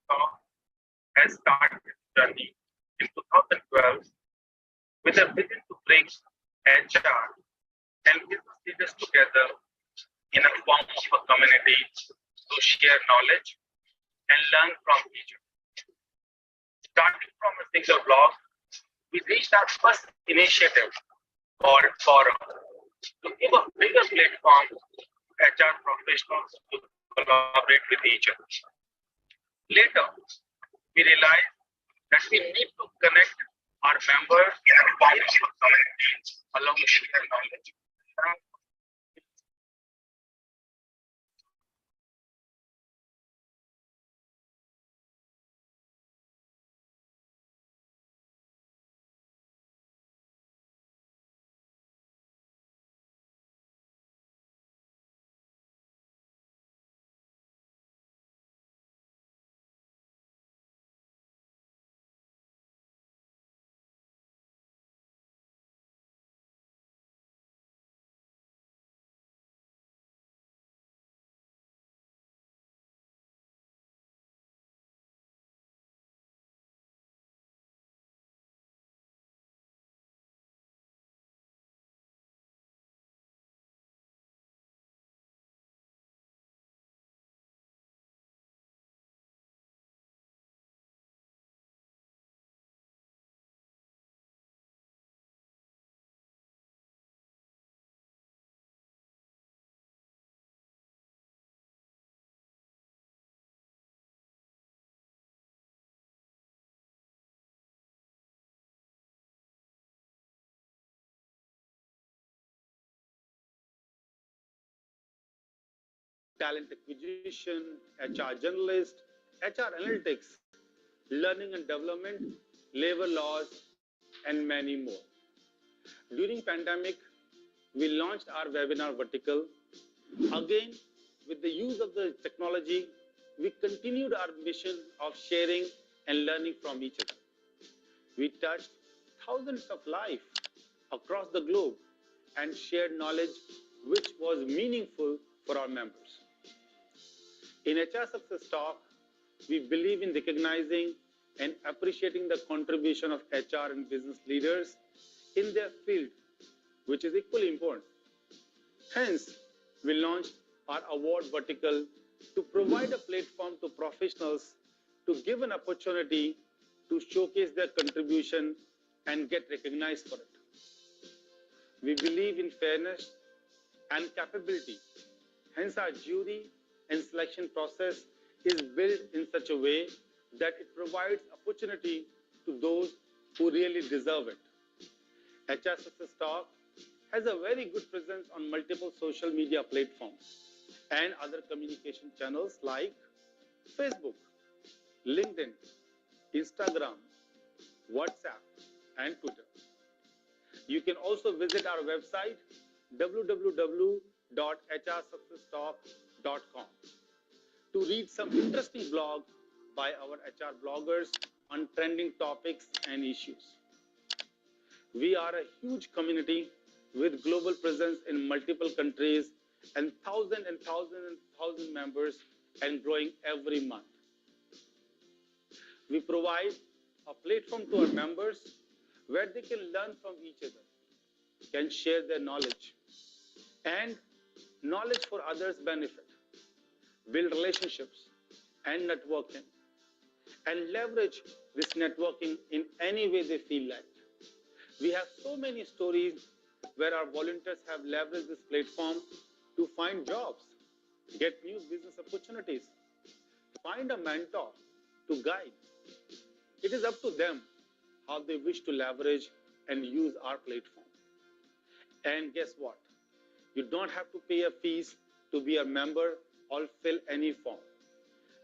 Talk has started its journey in 2012 with a vision to bring HR and business leaders together in a form of a community to share knowledge and learn from each other. Starting from a single blog, we reached our first initiative called Forum to give a bigger platform to HR professionals to collaborate with each other. Later, we realized that we need to connect our members and form a community along with their knowledge. Talent acquisition, HR generalist, HR analytics, learning and development, labor laws, and many more. During pandemic, we launched our webinar vertical. Again, with the use of the technology, we continued our mission of sharing and learning from each other. We touched thousands of lives across the globe and shared knowledge which was meaningful for our members. In HR Success Talk, we believe in recognizing and appreciating the contribution of HR and business leaders in their field, which is equally important. Hence, we launched our award vertical to provide a platform to professionals to give an opportunity to showcase their contribution and get recognized for it. We believe in fairness and capability. Hence, our jury and selection process is built in such a way that it provides opportunity to those who really deserve it. HR Success Talk has a very good presence on multiple social media platforms and other communication channels like Facebook, LinkedIn, Instagram, WhatsApp, and Twitter. You can also visit our website www.hrsuccesstalk.com to read some interesting blogs by our HR bloggers on trending topics and issues. We are a huge community with global presence in multiple countries and thousands members and growing every month. We provide a platform to our members where they can learn from each other, can share their knowledge, and knowledge for others' benefit, build relationships and networking, and leverage this networking in any way they feel like. We have so many stories where our volunteers have leveraged this platform to find jobs, get new business opportunities, find a mentor to guide. It is up to them how they wish to leverage and use our platform. And guess what? You don't have to pay a fees to be a member or fill any form.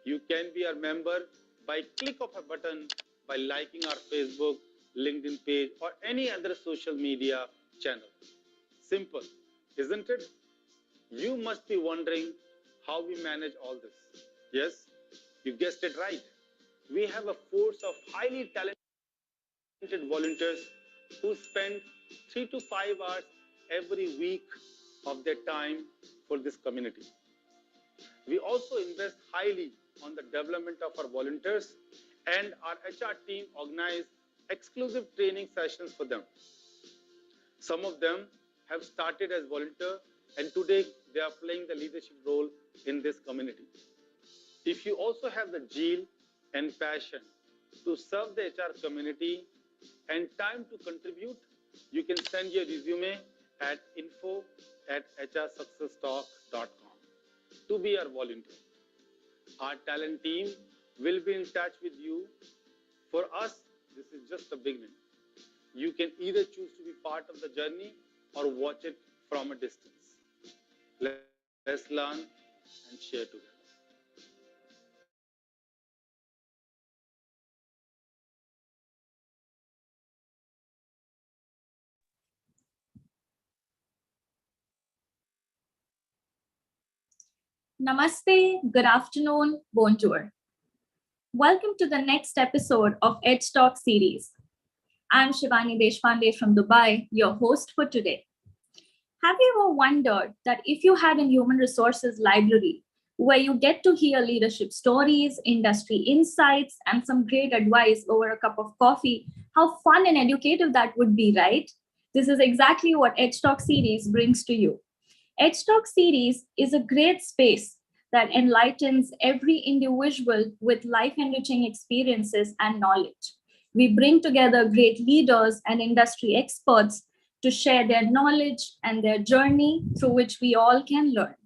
You can be a member by click of a button by liking our Facebook, LinkedIn page, or any other social media channel. Simple, isn't it? You must be wondering how we manage all this. Yes, you guessed it right. We have a force of highly talented volunteers who spend 3 to 5 hours every week of their time for this community. We also invest highly on the development of our volunteers, and our HR team organize exclusive training sessions for them. Some of them have started as volunteers, and today they are playing the leadership role in this community. If you also have the zeal and passion to serve the HR community and time to contribute, you can send your resume at info@hrsuccesstalk.com to be our volunteer. Our talent team will be in touch with you. For us, this is just the beginning. You can either choose to be part of the journey or watch it from a distance. Let's learn and share together. Namaste, good afternoon, bonjour. Welcome to the next episode of Edge Talk series. I'm Shivani Deshpande from Dubai, your host for today. Have you ever wondered that if you had a human resources library where you get to hear leadership stories, industry insights, and some great advice over a cup of coffee, how fun and educative that would be, right? This is exactly what Edge Talk series brings to you. Edge Talk series is a great space that enlightens every individual with life-enriching experiences and knowledge. We bring together great leaders and industry experts to share their knowledge and their journey through which we all can learn.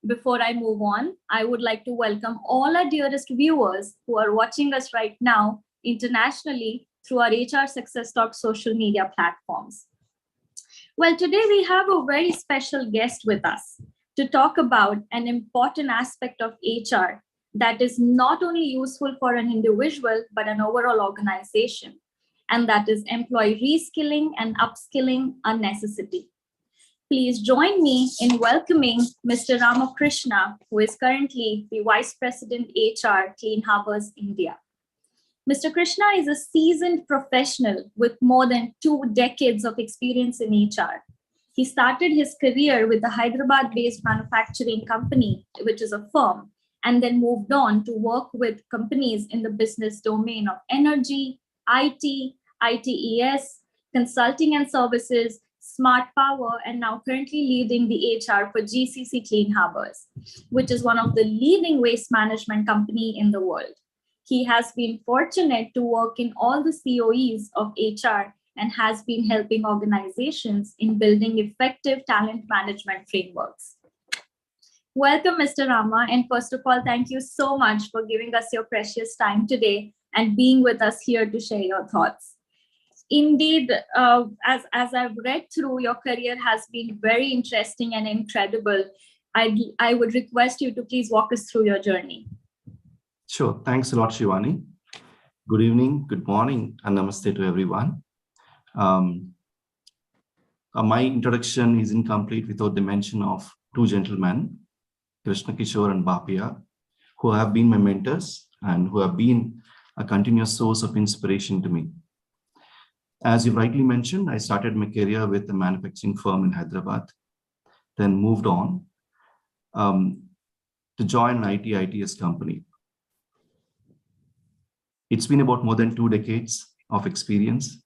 Before I move on, I would like to welcome all our dearest viewers who are watching us right now internationally through our HR Success Talk social media platforms. Well, today we have a very special guest with us to talk about an important aspect of HR that is not only useful for an individual, but an overall organization. And that is employee reskilling and upskilling a necessity. Please join me in welcoming Mr. Rama Krishna, who is currently the Vice President HR, Clean Harbors, India. Mr. Krishna is a seasoned professional with more than 2 decades of experience in HR. He started his career with the Hyderabad-based manufacturing company, which is a firm, and then moved on to work with companies in the business domain of energy, IT, ITES, consulting and services, smart power, and now currently leading the HR for GCC Clean Harbors, which is one of the leading waste management company in the world. He has been fortunate to work in all the COEs of HR and has been helping organizations in building effective talent management frameworks. Welcome, Mr. Rama. And first of all, thank you so much for giving us your precious time today and being with us here to share your thoughts. Indeed, as I've read through, your career has been very interesting and incredible. I would request you to please walk us through your journey. Sure. Thanks a lot, Shivani. Good evening, good morning, and namaste to everyone. My introduction is incomplete without the mention of 2 gentlemen, Krishna Kishore and Bapia, who have been my mentors and who have been a continuous source of inspiration to me. As you rightly mentioned, I started my career with a manufacturing firm in Hyderabad, then moved on to join an ITS company. It's been about more than 2 decades of experience,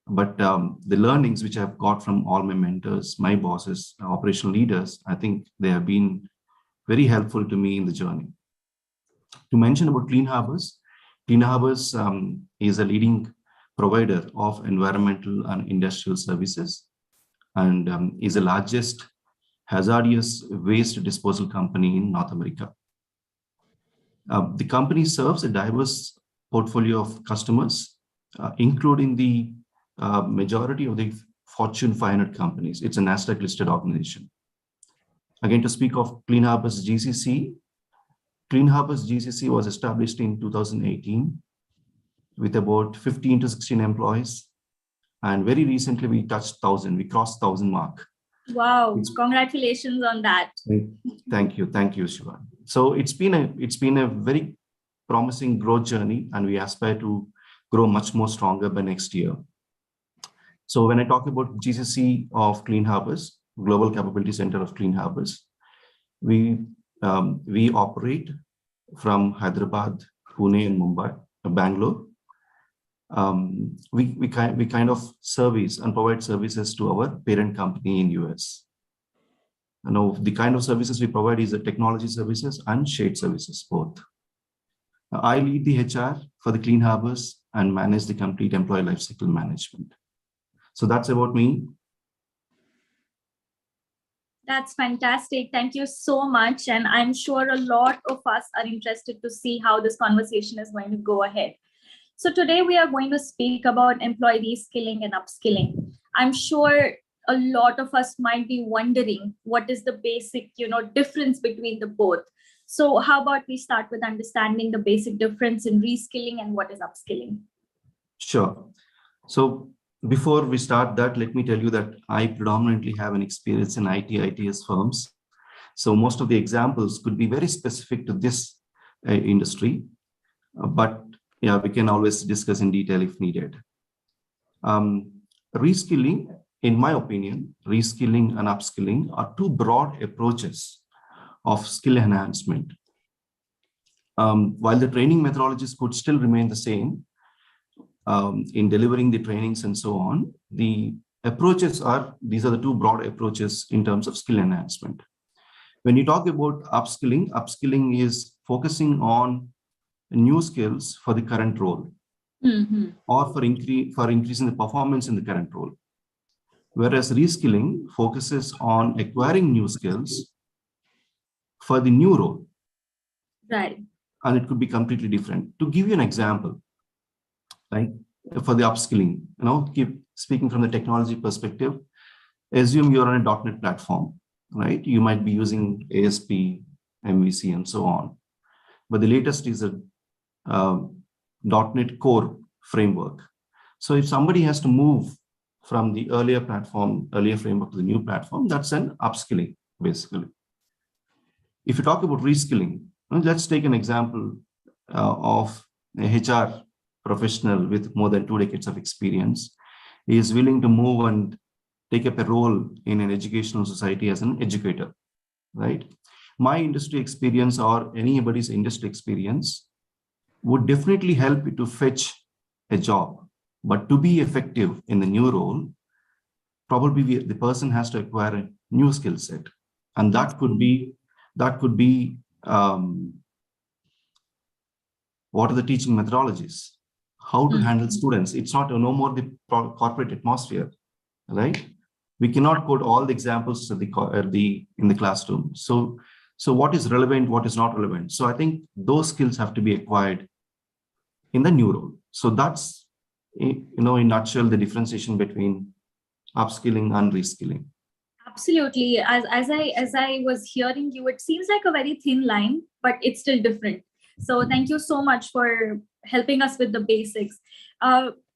but the learnings which I've got from all my mentors, my bosses, operational leaders, I think they have been very helpful to me in the journey. To mention about Clean Harbors is a leading provider of environmental and industrial services and is the largest hazardous waste disposal company in North America. The company serves a diverse portfolio of customers, including the majority of the Fortune 500 companies. It's a NASDAQ listed organization. Again, to speak of Clean Harbors GCC, Clean Harbors GCC was established in 2018 with about 15 to 16 employees. And very recently we touched 1,000, we crossed 1,000 mark. Wow, congratulations on that. Thank you, Shivan. So it's been a very promising growth journey, and we aspire to grow much more stronger by next year. So when I talk about GCC of Clean Harbors, Global Capability Center of Clean Harbors, we operate from Hyderabad, Pune, and Mumbai, Bangalore. We kind of service and provide services to our parent company in US. Now, the kind of services we provide is the technology services and shared services, both. I lead the HR for the Clean Harbors and manage the complete employee lifecycle management. So that's about me. That's fantastic. Thank you so much. And I'm sure a lot of us are interested to see how this conversation is going to go ahead. So today we are going to speak about employee reskilling and upskilling. I'm sure a lot of us might be wondering what is the basic, difference between the both. So how about we start with understanding the basic difference in reskilling and what is upskilling? Sure. So before we start that, let me tell you that I predominantly have an experience in ITS firms. So most of the examples could be very specific to this industry, but yeah, we can always discuss in detail if needed. Reskilling, in my opinion, reskilling and upskilling are two broad approaches of skill enhancement. While the training methodologies could still remain the same in delivering the trainings and so on, the approaches these are the two broad approaches in terms of skill enhancement. When you talk about upskilling, upskilling is focusing on new skills for the current role, or for increasing the performance in the current role. Whereas reskilling focuses on acquiring new skills for the new role. Right. And it could be completely different. To give you an example, like for the upskilling, keep speaking from the technology perspective, assume you're on a .NET platform, right? You might be using ASP, MVC, and so on. But the latest is a .NET Core framework. So if somebody has to move from the earlier framework to the new platform, that's an upskilling, basically. If you talk about reskilling, let's take an example of a HR professional with more than 2 decades of experience. He is willing to move and take up a role in an educational society as an educator, right? My industry experience or anybody's industry experience would definitely help you to fetch a job. But to be effective in the new role, probably the person has to acquire a new skill set. And that could be what are the teaching methodologies, how to handle students. It's not no more the corporate atmosphere, right? We cannot quote all the examples in the classroom. So what is relevant, what is not relevant? So I think those skills have to be acquired in the new role. So that's, in a nutshell, the differentiation between upskilling and reskilling. Absolutely. As I was hearing you, it seems like a very thin line, but it's still different. So thank you so much for helping us with the basics.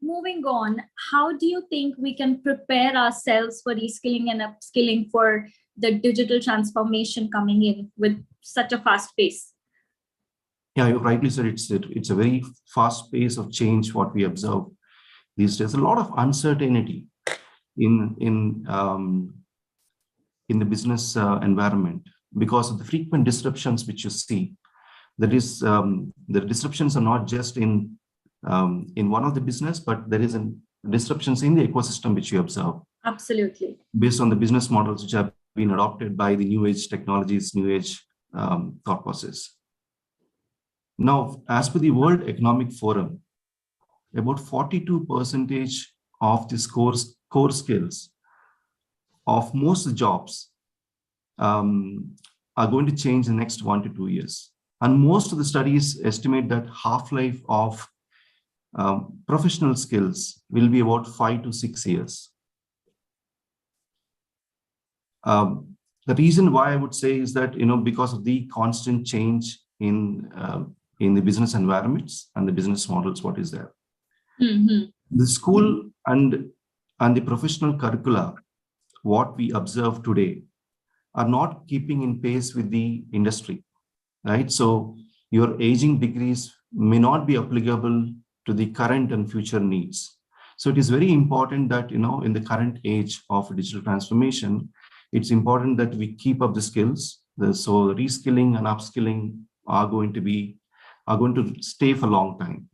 Moving on, how do you think we can prepare ourselves for reskilling and upskilling for the digital transformation coming in with such a fast pace? Yeah, you rightly said it's a very fast pace of change what we observe these days. A lot of uncertainty in the business environment because of the frequent disruptions which you see. That is, the disruptions are not just in one of the business, but there is disruptions in the ecosystem which you observe. Absolutely. Based on the business models which have been adopted by the new age technologies, new age thought process. Now, as per the World Economic Forum, about 42% of these core skills of most jobs are going to change in the next 1 to 2 years. And most of the studies estimate that half-life of professional skills will be about 5 to 6 years. The reason why I would say is that, because of the constant change in the business environments and the business models, what is there. The school and the professional curricula, what we observe today, are not keeping in pace with the industry, right? So your aging degrees may not be applicable to the current and future needs. So it is very important that, in the current age of digital transformation, it's important that we keep up the skills. So reskilling and upskilling are going to stay for a long time.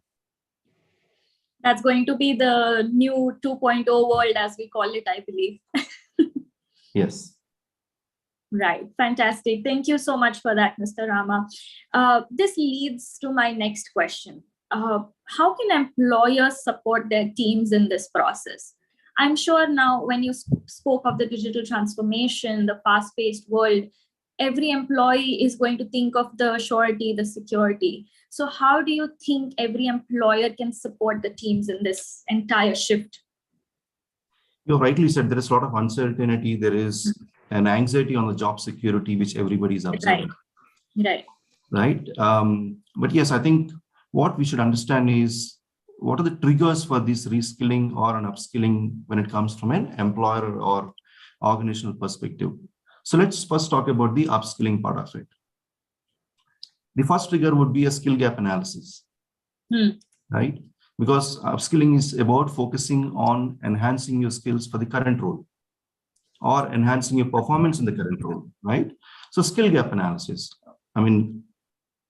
That's going to be the new 2.0 world, as we call it, I believe. Yes. Right. Fantastic. Thank you so much for that, Mr. Rama. This leads to my next question. How can employers support their teams in this process? I'm sure now when you spoke of the digital transformation, the fast-paced world, every employee is going to think of the surety, the security. So how do you think every employer can support the teams in this entire shift? You rightly said there is a lot of uncertainty. There is an anxiety on the job security, which everybody is observing. Right. But yes, I think what we should understand is what are the triggers for this reskilling or an upskilling when it comes from an employer or organizational perspective. So let's first talk about the upskilling part of it. The first trigger would be a skill gap analysis, right? Because upskilling is about focusing on enhancing your skills for the current role or enhancing your performance in the current role, right? So skill gap analysis. I mean,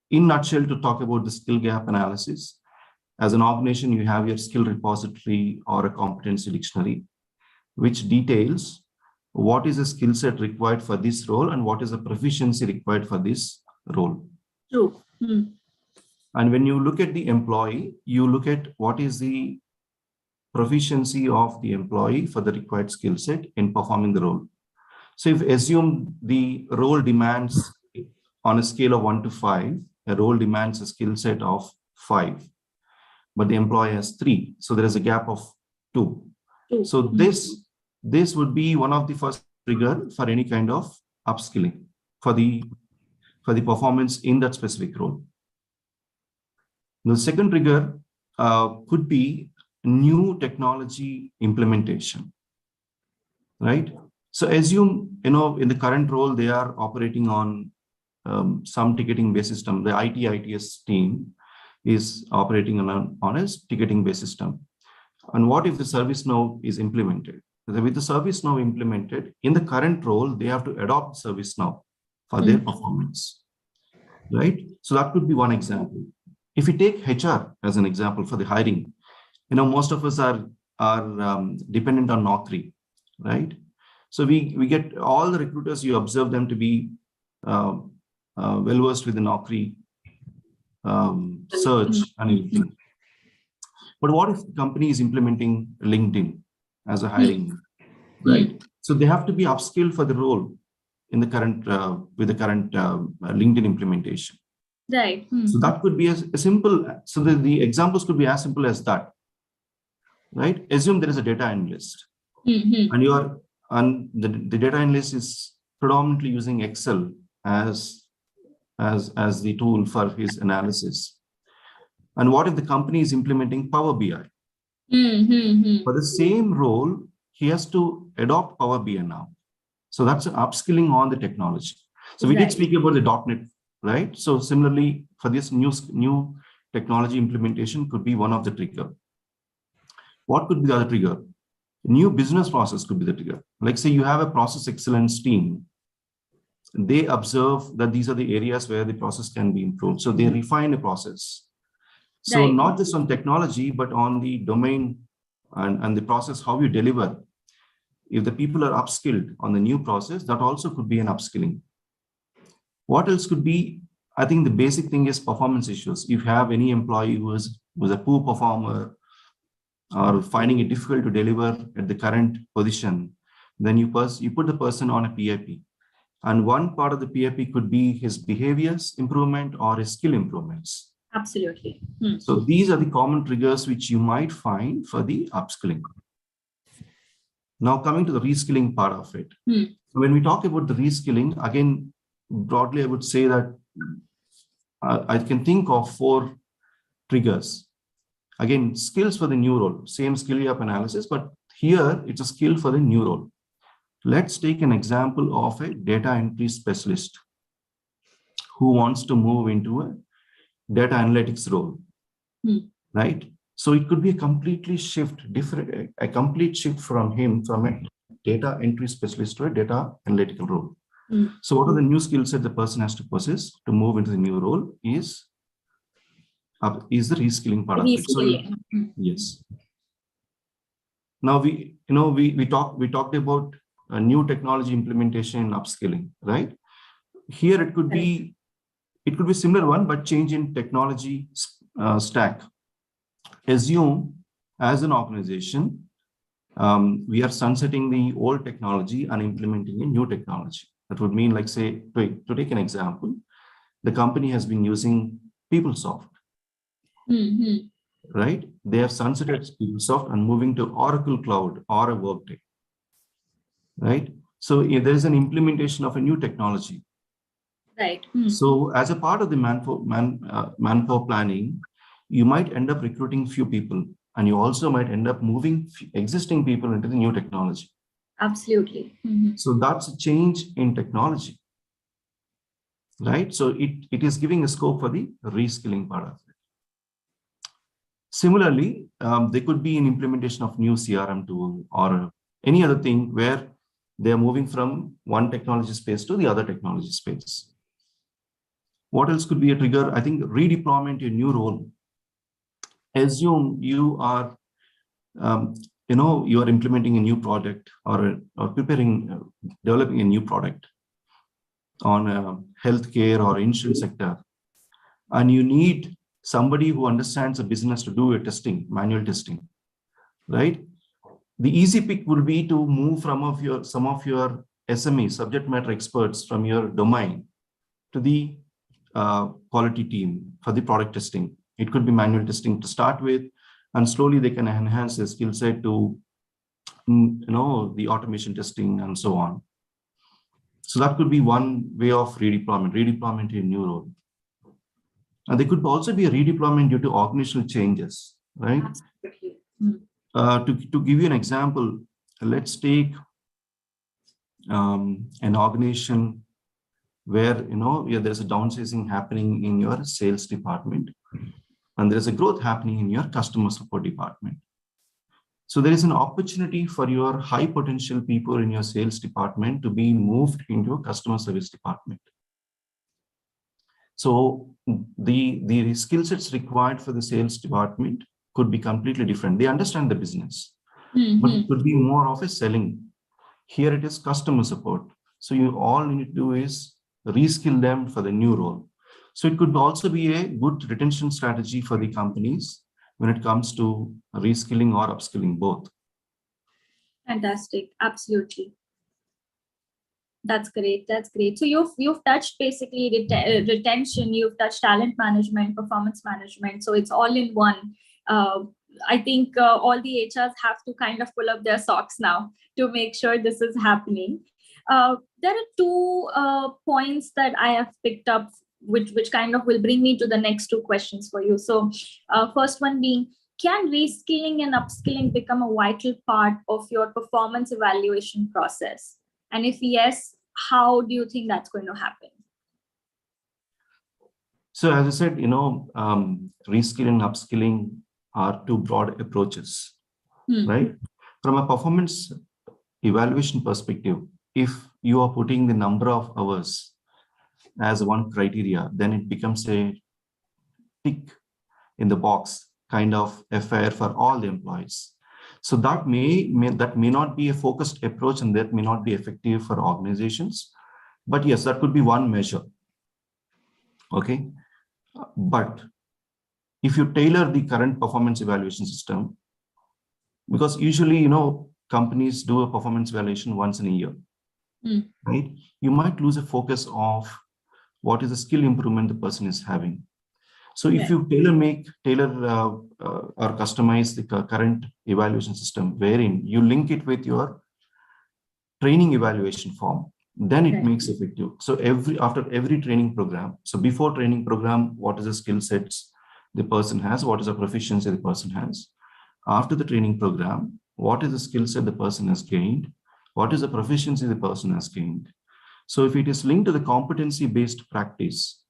in nutshell, to talk about the skill gap analysis, as an organization, you have your skill repository or a competency dictionary, which details what is the skill set required for this role and what is the proficiency required for this role. True. And when you look at the employee, you look at what is the proficiency of the employee for the required skill set in performing the role. So if assume the role demands on a scale of 1 to 5, a role demands a skill set of 5, but the employee has 3. So there is a gap of 2. So this would be one of the first trigger for any kind of upskilling for the performance in that specific role. The second trigger could be new technology implementation, right? So assume, in the current role, they are operating on some ticketing-based system. The ITS team is operating on a ticketing-based system. And what if the ServiceNow is implemented? With the ServiceNow implemented, in the current role, they have to adopt ServiceNow for their performance, right? So that could be one example. If you take HR as an example for the hiring, most of us are dependent on Naukri, right? So we get all the recruiters, you observe them to be well-versed with the Naukri search and everything. But what if the company is implementing LinkedIn as a hiring, right? So they have to be upskilled for the role in the current with the current LinkedIn implementation. Right. So that could be a simple. So the examples could be as simple as that, right? Assume there is a data analyst, and the data analyst is predominantly using Excel as the tool for his analysis. And what if the company is implementing Power BI? For the same role, he has to adopt Power BI now. So that's an upskilling on the technology. So we did speak about the .NET, right? So similarly, for this new technology implementation could be one of the trigger. What could be the other trigger? New business process could be the trigger. Like say you have a process excellence team. They observe that these are the areas where the process can be improved. So they refine the process. So not just on technology, but on the domain and the process, how you deliver. If the people are upskilled on the new process, that also could be an upskilling. What else could be? I think the basic thing is performance issues. If you have any employee who is a poor performer or finding it difficult to deliver at the current position, then you put the person on a PIP. And one part of the PIP could be his behaviors improvement or his skill improvements. Absolutely. So these are the common triggers which you might find for the upskilling. Now coming to the reskilling part of it. When we talk about the reskilling, again, broadly, I would say that I can think of 4 triggers. Again, skills for the new role, same skill gap analysis, but here it's a skill for the new role. Let's take an example of a data entry specialist who wants to move into a data analytics role, right? So it could be a complete shift from him from a data entry specialist to a data analytical role. So what are the new skill set the person has to possess to move into the new role is the reskilling part of it. So yes. Now we talked about a new technology implementation and upskilling, right? Here it could be similar one, but change in technology stack. Assume as an organization, we are sunsetting the old technology and implementing a new technology. That would mean, like, say, to take an example, the company has been using PeopleSoft, right? They have sunsetted PeopleSoft and moving to Oracle Cloud or a Workday, right? So if there is an implementation of a new technology. Right. So as a part of the manpower planning, you might end up recruiting few people, and you also might end up moving existing people into the new technology. Absolutely. So that's a change in technology, right? So it is giving a scope for the reskilling part of it. Similarly, there could be an implementation of new CRM tool or any other thing where they are moving from one technology space to the other technology space. What else could be a trigger? I think redeployment to a new role. Assume you are, you are implementing a new product or developing a new product on a healthcare or insurance sector, and you need somebody who understands the business to do a testing, manual testing, right? The easy pick would be to move from some of your SME, subject matter experts from your domain, to the quality team for the product testing. It could be manual testing to start with, and slowly they can enhance their skill set to, the automation testing and so on. So that could be one way of redeployment in a new role. And there could also be a redeployment due to organizational changes, right? To give you an example, let's take an organization where there's a downsizing happening in your sales department, and there's a growth happening in your customer support department. So there is an opportunity for your high potential people in your sales department to be moved into a customer service department. So the skill sets required for the sales department could be completely different. They understand the business, but it could be more of a selling. Here it is customer support. So all you need to do is reskill them for the new role. So it could also be a good retention strategy for the companies when it comes to reskilling or upskilling, both. Fantastic. Absolutely. That's great. That's great. So you've touched basically retention, you've touched talent management, performance management. So it's all in one. I think all the HRs have to kind of pull up their socks now to make sure this is happening. There are two points that I have picked up, which kind of will bring me to the next two questions for you. So first one being, can reskilling and upskilling become a vital part of your performance evaluation process? And if yes, how do you think that's going to happen? So as I said, reskilling and upskilling are two broad approaches, right? From a performance evaluation perspective, if you are putting the number of hours as one criteria, then it becomes a tick in the box kind of affair for all the employees. So that may not be a focused approach, and that may not be effective for organizations. But yes, that could be one measure. Okay. But if you tailor the current performance evaluation system, because usually, companies do a performance evaluation once in a year, right? You might lose a focus of what is the skill improvement the person is having. So if you tailor or customize the current evaluation system, wherein you link it with your training evaluation form, then it makes effective. So after every training program, so before training program, what is the skill sets the person has? What is the proficiency the person has? After the training program, what is the skill set the person has gained? What is the proficiency the person has gained? So if it is linked to the competency-based practice,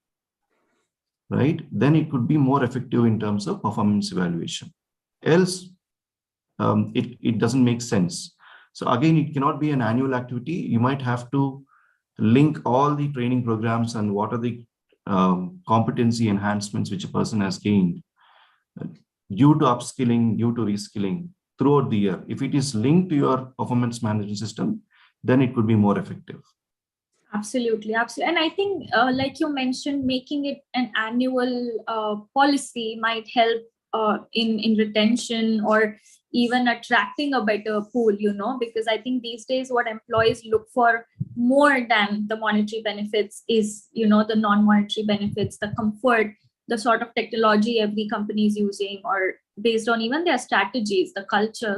right, then it could be more effective in terms of performance evaluation. Else, it doesn't make sense. So again, it cannot be an annual activity. You might have to link all the training programs and what are the competency enhancements which a person has gained due to upskilling, due to reskilling throughout the year. If it is linked to your performance management system, then it could be more effective. Absolutely, absolutely. And I think, like you mentioned, making it an annual policy might help in retention or even attracting a better pool, because I think these days what employees look for more than the monetary benefits is, the non-monetary benefits, the comfort, the sort of technology every company is using, or based on even their strategies, the culture.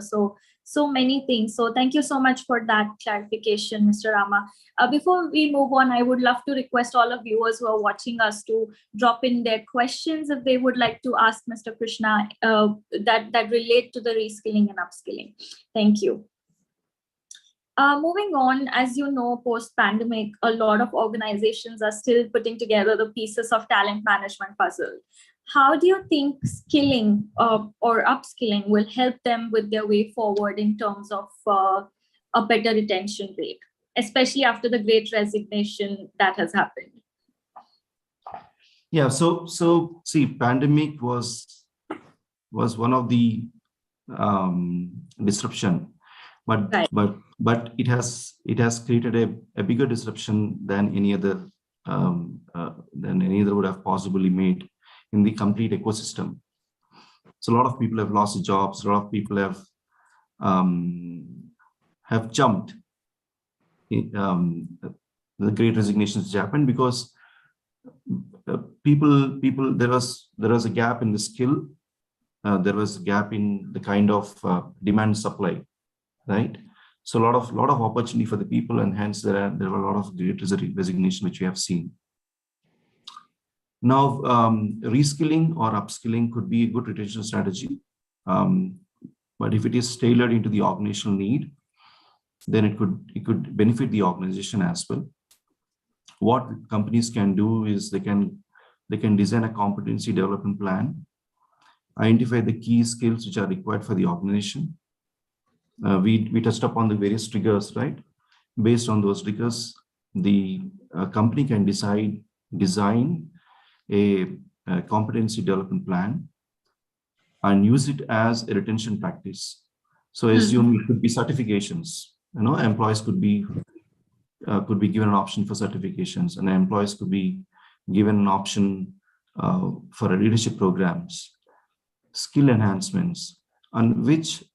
So many things. So thank you so much for that clarification, Mr. Rama. Before we move on, I would love to request all of viewers who are watching us to drop in their questions if they would like to ask Mr. Krishna that relate to the reskilling and upskilling. Thank you. Moving on, as you know, post-pandemic, a lot of organizations are still putting together the pieces of talent management puzzle. How do you think skilling or upskilling will help them with their way forward in terms of a better retention rate, especially after the great resignation that has happened? Yeah, so see, pandemic was one of the disruption, but Right. but it has created a bigger disruption than any other would have possibly made in the complete ecosystem. So a lot of people have lost jobs. A lot of people have jumped. The great resignations which happened because people there was a gap in the skill. There was a gap in the kind of demand supply, right? So a lot of opportunity for the people, and hence there were a lot of great resignation which we have seen. Now, reskilling or upskilling could be a good retention strategy, but if it is tailored into the organizational need, then it could benefit the organization as well. What companies can do is they can design a competency development plan, identify the key skills which are required for the organization. We touched upon the various triggers, right? Based on those triggers, the company can design a competency development plan and use it as a retention practice. So assume it could be certifications. Employees could be given an option for certifications, and employees could be given an option for leadership programs, skill enhancements, and which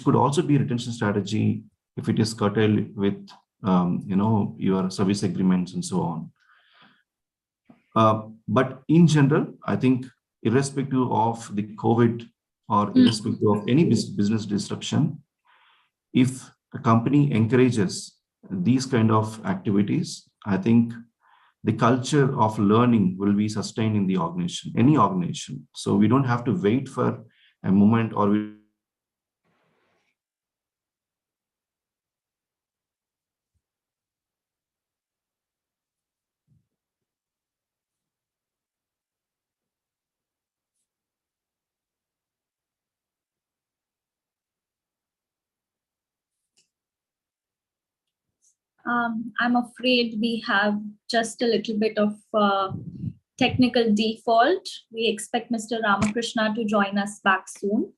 could also be a retention strategy if it is curtailed with your service agreements and so on. But in general, I think irrespective of the COVID or irrespective of any business disruption, if a company encourages these kind of activities, I think the culture of learning will be sustained in the organization, any organization. So we don't have to wait for a moment, or we I'm afraid we have just a little bit of technical default. We expect Mr. Ramakrishna to join us back soon.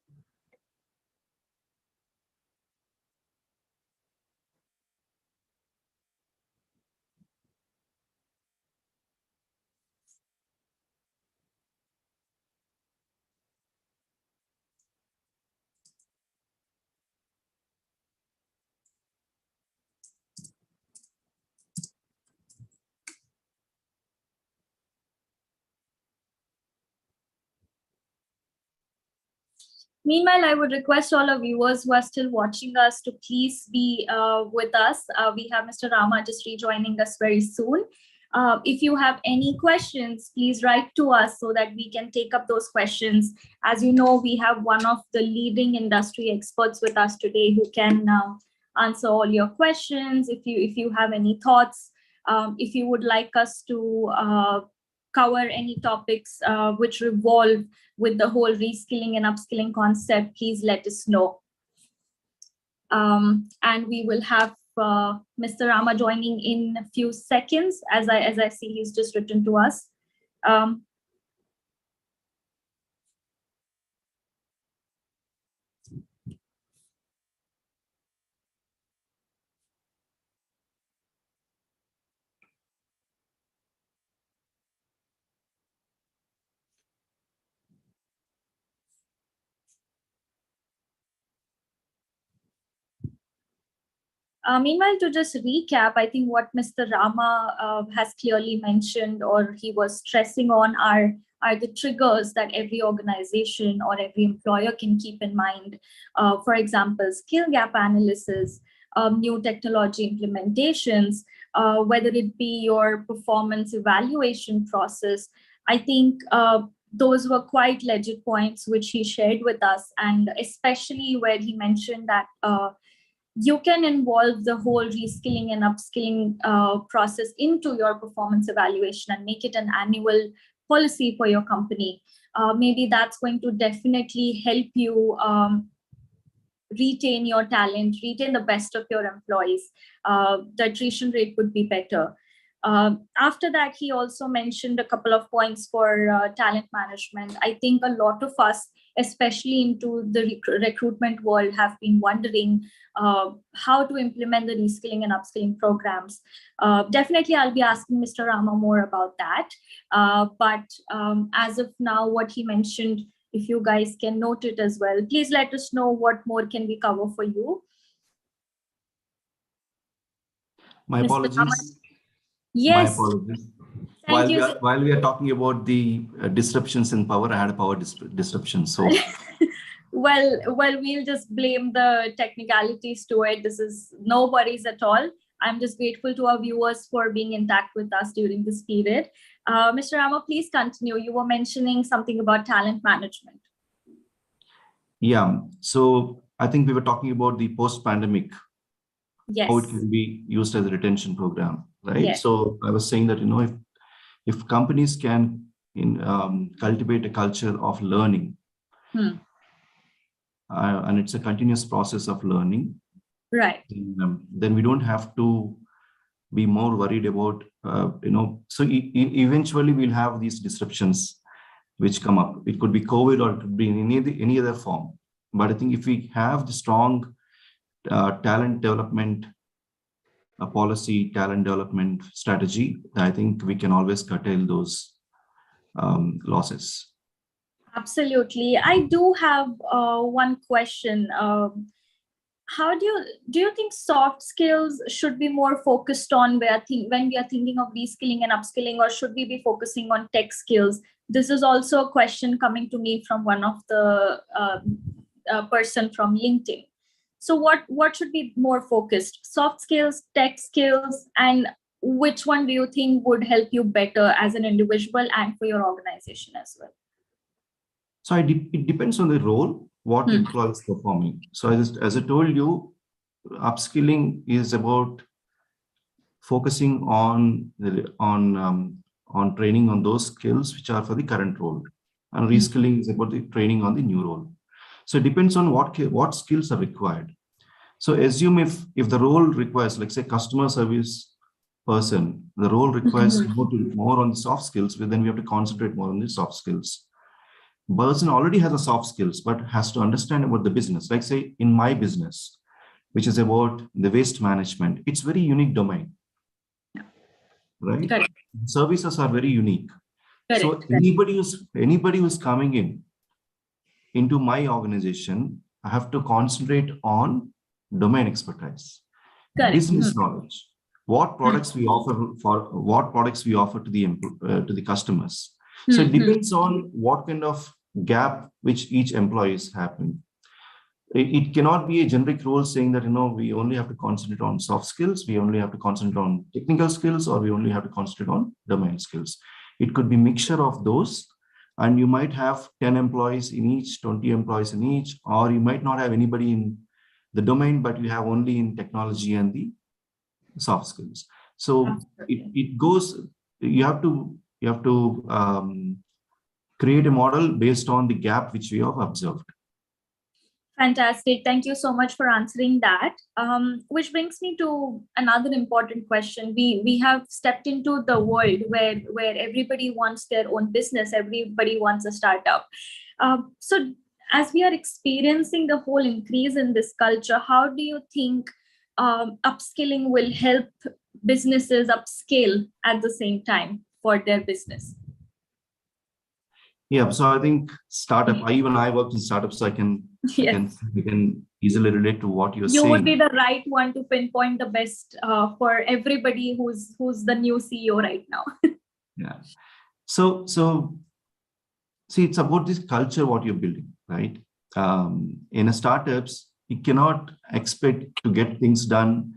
Meanwhile, I would request all our viewers who are still watching us to please be with us. We have Mr. Rama just rejoining us very soon. If you have any questions, please write to us so that we can take up those questions. As you know, we have one of the leading industry experts with us today who can answer all your questions. If you have any thoughts, if you would like us to cover any topics which revolve with the whole reskilling and upskilling concept, please let us know. And we will have Mr. Rama joining in a few seconds, as I see he's just written to us. Meanwhile, to just recap, I think what Mr. Rama has clearly mentioned, or he was stressing on, are the triggers that every organization or every employer can keep in mind. For example, skill gap analysis, new technology implementations, whether it be your performance evaluation process. I think those were quite legit points which he shared with us, and especially where he mentioned that you can involve the whole reskilling and upskilling process into your performance evaluation and make it an annual policy for your company. Maybe that's going to definitely help you retain your talent, retain the best of your employees. The attrition rate would be better. After that, he also mentioned a couple of points for talent management. I think a lot of us, especially into the recruitment world, have been wondering how to implement the reskilling and upskilling programs. Definitely, I'll be asking Mr. Rama more about that. But as of now, what he mentioned, if you guys can note it as well, please let us know what more can we cover for you. My Mr. apologies. Rama. Yes. My apologies. Thank you. While we are talking about the disruptions in power, I had a power disruption. So, well, we'll just blame the technicalities to it. This is no worries at all. I'm just grateful to our viewers for being intact with us during this period. Mr. Rama, please continue. You were mentioning something about talent management. Yeah. So I think we were talking about the post-pandemic. Yes. How it can be used as a retention program, right? Yes. So I was saying that, you know, if companies can cultivate a culture of learning, and it's a continuous process of learning, right? Then we don't have to be more worried about, so eventually we'll have these disruptions which come up. It could be COVID or it could be in any other form. But I think if we have the strong talent development policy, talent development strategy, I think we can always curtail those losses. Absolutely. I do have one question. How do you think soft skills should be more focused on when we are thinking of reskilling and upskilling, or should we be focusing on tech skills? This is also a question coming to me from one of the person from LinkedIn. So what should be more focused? Soft skills, tech skills, and which one do you think would help you better as an individual and for your organization as well? So it depends on the role, what the employee is performing. So as I told you, upskilling is about focusing on training on those skills which are for the current role, and reskilling is about the training on the new role. So it depends on what skills are required. So assume if the role requires, like say, customer service person, the role requires more on the soft skills, then we have to concentrate more on the soft skills. Person already has a soft skills, but has to understand about the business. Like say in my business, which is about the waste management, it's very unique domain, right? Correct. Services are very unique. Correct. So anybody who's coming into my organization, I have to concentrate on domain expertise, correct, business knowledge, what products we offer to the customers. So it depends on what kind of gap which each employee is having. It cannot be a generic rule saying that, we only have to concentrate on soft skills, we only have to concentrate on technical skills, or we only have to concentrate on domain skills. It could be mixture of those, and you might have 10 employees in each, 20 employees in each, or you might not have anybody in the domain, but you have only in technology and the soft skills. So it goes, you have to create a model based on the gap which we have observed. Fantastic. Thank you so much for answering that. Which brings me to another important question. We have stepped into the world where everybody wants their own business, everybody wants a startup. So as we are experiencing the whole increase in this culture, how do you think upskilling will help businesses upscale at the same time for their business? Yeah, so I think startup. I worked in startups, so I can Yes. I can easily relate to what you're You saying. would be the right one to pinpoint the best for everybody who's the new CEO right now. Yeah. So see, it's about this culture what you're building, right? In a startups, you cannot expect to get things done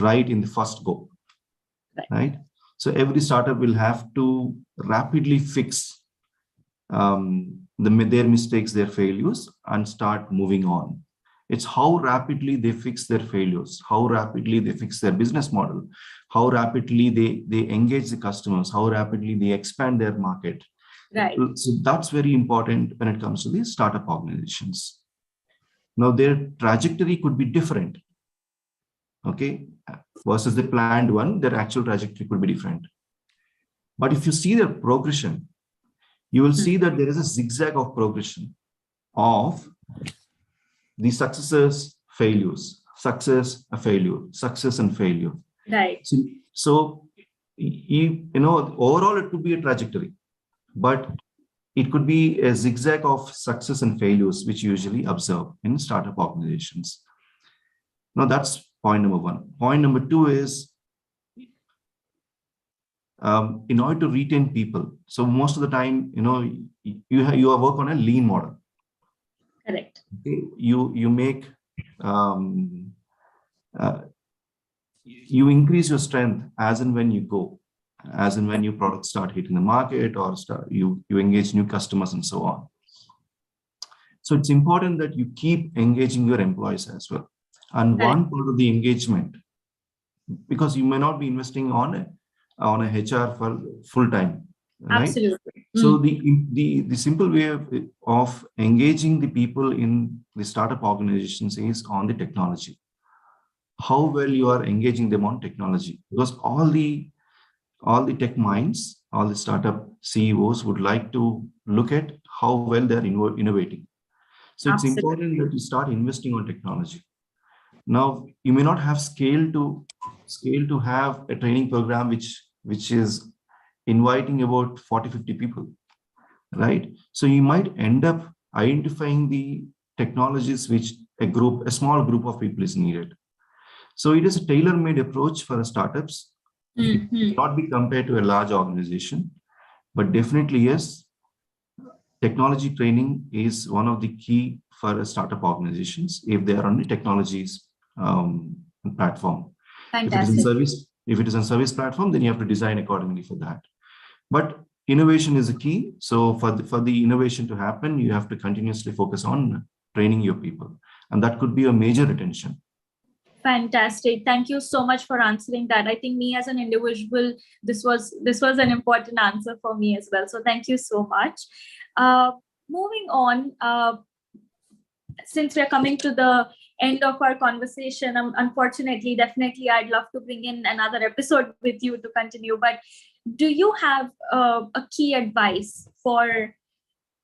right in the first go, right? So every startup will have to rapidly fix their mistakes, their failures, and start moving on. It's how rapidly they fix their failures, how rapidly they fix their business model, how rapidly they engage the customers, how rapidly they expand their market. Right. So that's very important when it comes to these startup organizations. Now, their trajectory could be different, okay, versus the planned one. Their actual trajectory could be different. But if you see their progression, you will see that there is a zigzag of progression of the successes, failures, success, a failure, success and failure. Right. So overall it could be a trajectory, but it could be a zigzag of success and failures, which you usually observe in startup organizations. Now that's point number one. Point number two is, in order to retain people, so most of the time, you work on a lean model. Correct. Okay? You make you increase your strength as and when you go, as and when your products start hitting the market or you engage new customers and so on. So it's important that you keep engaging your employees as well. And one part of the engagement, because you may not be investing on a HR for full time, right? Absolutely. So the simple way of engaging the people in the startup organizations is on the technology. How well you are engaging them on technology, because all the tech minds, all the startup CEOs would like to look at how well they're innovating. So it's important that you start investing on technology. Now, you may not have scale to have a training program which is inviting about 40-50 people, right? So you might end up identifying the technologies which a small group of people is needed. So it is a tailor-made approach for startups. It cannot be compared to a large organization, but definitely yes, technology training is one of the key for startup organizations if they are on the technologies platform. Fantastic. If it is a service platform, then you have to design accordingly for that. But innovation is a key. So for the innovation to happen, you have to continuously focus on training your people, and that could be a major retention. Fantastic. Thank you so much for answering that. I think me as an individual, this was an important answer for me as well. So thank you so much. Moving on, since we're coming to the end of our conversation, unfortunately, definitely, I'd love to bring in another episode with you to continue. But do you have a key advice for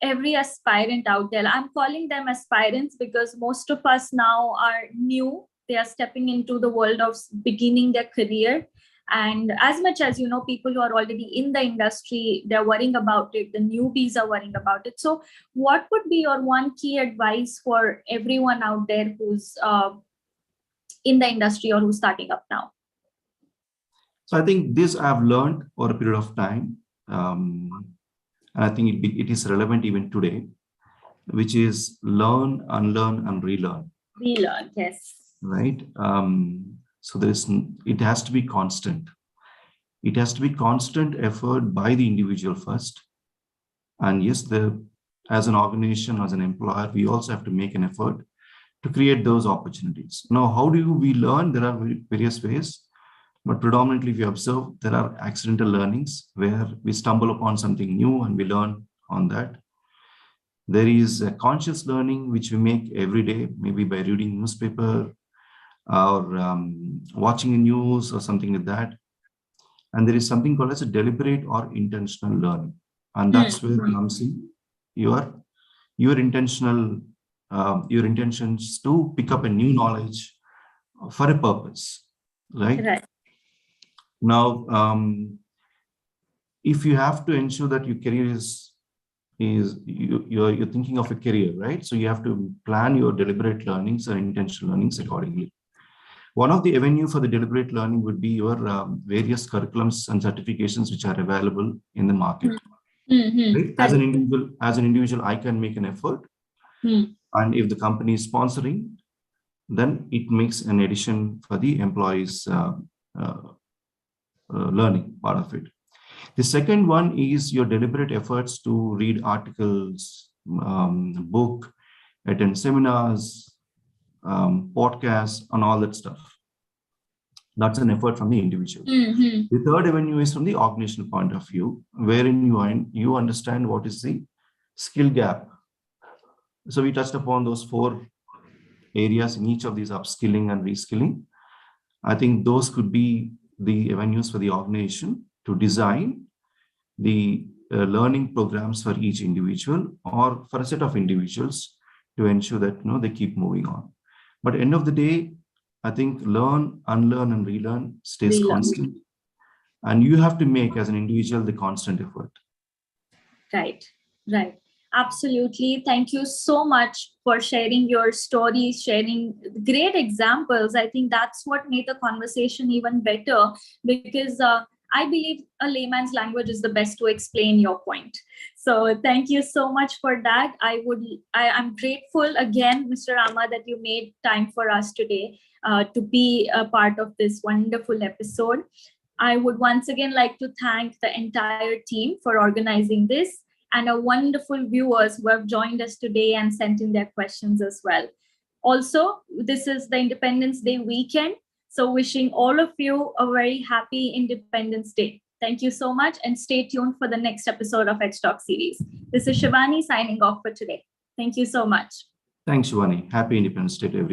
every aspirant out there? I'm calling them aspirants because most of us now are new. They are stepping into the world of beginning their career. And as much as, people who are already in the industry, they're worrying about it. The newbies are worrying about it. So what would be your one key advice for everyone out there who's in the industry or who's starting up now? So I think this I've learned over a period of time. And I think it is relevant even today, which is learn, unlearn, and relearn. Relearn, yes. Right. So it has to be constant. It has to be constant effort by the individual first. And yes, as an organization, as an employer, we also have to make an effort to create those opportunities. Now, how do we learn? There are various ways, but predominantly we observe there are accidental learnings where we stumble upon something new and we learn on that. There is a conscious learning which we make every day, maybe by reading newspaper or watching a news or something like that. And there is something called as a deliberate or intentional learning. And that's where comes in your intentional, your intentions to pick up a new knowledge for a purpose, right? Right. Now, if you have to ensure that your career is you're thinking of a career, right? So you have to plan your deliberate learnings or intentional learnings accordingly. One of the avenue for the deliberate learning would be your various curriculums and certifications which are available in the market. Right? As an individual, I can make an effort, and if the company is sponsoring, then it makes an addition for the employees' learning part of it. The second one is your deliberate efforts to read articles, book, attend seminars, podcasts, and all that stuff. That's an effort from the individual. The third avenue is from the organizational point of view, wherein you understand what is the skill gap. So we touched upon those 4 areas in each of these: upskilling and reskilling. I think those could be the avenues for the organization to design the learning programs for each individual or for a set of individuals to ensure that they keep moving on. But end of the day, I think learn, unlearn, and relearn stays constant. And you have to make, as an individual, the constant effort. Right. Absolutely. Thank you so much for sharing your stories, sharing great examples. I think that's what made the conversation even better, because I believe a layman's language is the best to explain your point. So thank you so much for that. I'm grateful again, Mr. Rama, that you made time for us today to be a part of this wonderful episode. I would once again like to thank the entire team for organizing this, and our wonderful viewers who have joined us today and sent in their questions as well. Also, this is the Independence Day weekend, so wishing all of you a very happy Independence Day. Thank you so much, and stay tuned for the next episode of Edge Talk series. This is Shivani signing off for today. Thank you so much. Thanks, Shivani. Happy Independence Day to everyone.